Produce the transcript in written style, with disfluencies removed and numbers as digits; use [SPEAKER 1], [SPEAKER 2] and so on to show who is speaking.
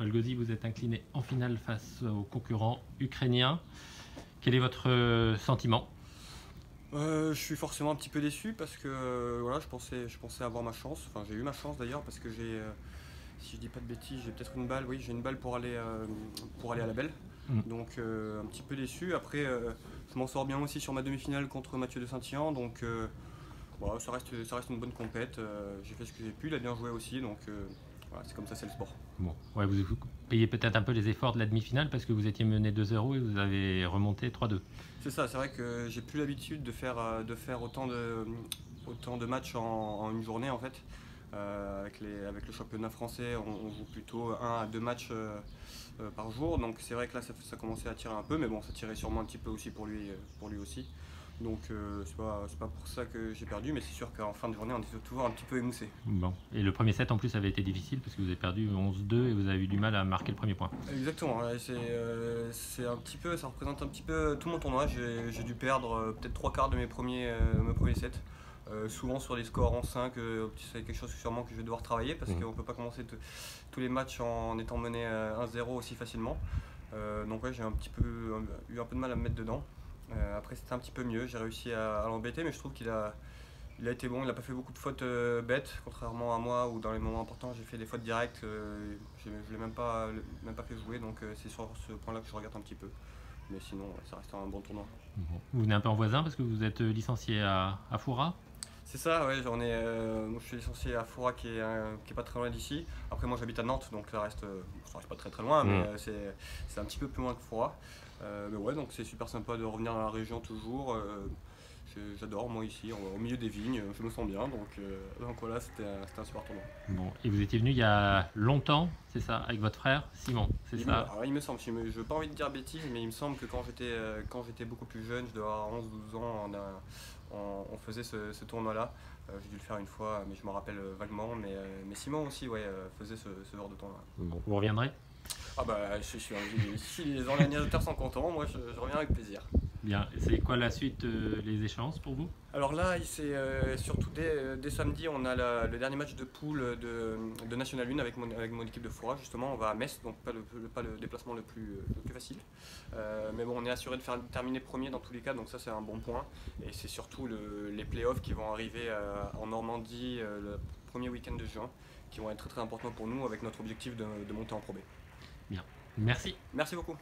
[SPEAKER 1] Paul Gauzy, vous êtes incliné en finale face aux concurrents ukrainiens. Quel est votre sentiment?
[SPEAKER 2] Je suis forcément un petit peu déçu parce que voilà, je pensais avoir ma chance. Enfin, j'ai eu ma chance d'ailleurs parce que si je dis pas de bêtises, j'ai peut-être une balle. Oui, j'ai une balle pour aller à la belle. Donc un petit peu déçu. Après, je m'en sors bien aussi sur ma demi-finale contre Mathieu de Saint-Yan. Donc voilà, ça reste une bonne compète. J'ai fait ce que j'ai pu. Il a bien joué aussi. Donc voilà, c'est comme ça, c'est le sport.
[SPEAKER 1] Bon, ouais, vous payez peut-être un peu les efforts de la demi-finale parce que vous étiez mené 2-0 et vous avez remonté 3-2.
[SPEAKER 2] C'est ça, c'est vrai que j'ai plus l'habitude de faire autant de matchs en une journée en fait. Avec le championnat français, on joue plutôt 1 à 2 matchs par jour. Donc c'est vrai que là, ça commençait à tirer un peu, mais bon, ça tirait sûrement un petit peu aussi pour lui aussi. Donc c'est pas pour ça que j'ai perdu, mais c'est sûr qu'en fin de journée, on était toujours un petit peu émoussé.
[SPEAKER 1] Bon. Et le premier set en plus avait été difficile parce que vous avez perdu 11-2 et vous avez eu du mal à marquer le premier point.
[SPEAKER 2] Exactement, ouais, c'est un petit peu, ça représente un petit peu tout mon tournoi. J'ai dû perdre peut-être 3 quarts de mes premiers sets. Souvent sur des scores en 5, c'est quelque chose sûrement que je vais devoir travailler parce qu'on ne peut pas commencer tous les matchs en étant mené 1-0 aussi facilement. Donc ouais, j'ai eu un peu de mal à me mettre dedans. Après c'était un petit peu mieux, j'ai réussi à l'embêter, mais je trouve qu'il a été bon, il n'a pas fait beaucoup de fautes bêtes, contrairement à moi où dans les moments importants j'ai fait des fautes directes, je ne l'ai même pas fait jouer, donc c'est sur ce point-là que je regarde un petit peu. Mais sinon, ça reste un bon tournoi.
[SPEAKER 1] Bon. Vous venez un peu en voisin parce que vous êtes licencié à Foura.
[SPEAKER 2] C'est ça, ouais, moi, je suis licencié à Foura qui est pas très loin d'ici. Après moi j'habite à Nantes, donc ça reste pas très très loin, mais c'est un petit peu plus loin que Foura. Mais ouais, donc c'est super sympa de revenir dans la région toujours. J'adore moi ici, au milieu des vignes, je me sens bien, donc voilà, c'était un super tournoi.
[SPEAKER 1] Bon. Et vous étiez venu il y a longtemps, c'est ça, avec votre frère Simon, c'est ça?
[SPEAKER 2] Alors, il me semble, je n'ai pas envie de dire bêtises, mais il me semble que quand j'étais beaucoup plus jeune, je dois avoir 11-12 ans, on faisait ce tournoi-là. J'ai dû le faire une fois, mais je me rappelle vaguement. Mais Simon aussi, ouais, faisait ce genre de tournoi.
[SPEAKER 1] Bon. Vous reviendrez?
[SPEAKER 2] Ah bah, si les organisateurs sont contents, moi je reviens avec plaisir.
[SPEAKER 1] Bien. C'est quoi la suite, les échéances pour vous?
[SPEAKER 2] Alors là, c'est surtout dès samedi, on a le dernier match de poule de National 1 avec mon équipe de Foura. Justement, on va à Metz, donc pas le déplacement le plus facile. Mais bon, on est assuré de terminer premier dans tous les cas, donc ça c'est un bon point. Et c'est surtout les playoffs qui vont arriver en Normandie le premier week-end de juin, qui vont être très très importants pour nous avec notre objectif de monter en Pro B.
[SPEAKER 1] Bien. Merci.
[SPEAKER 2] Merci beaucoup.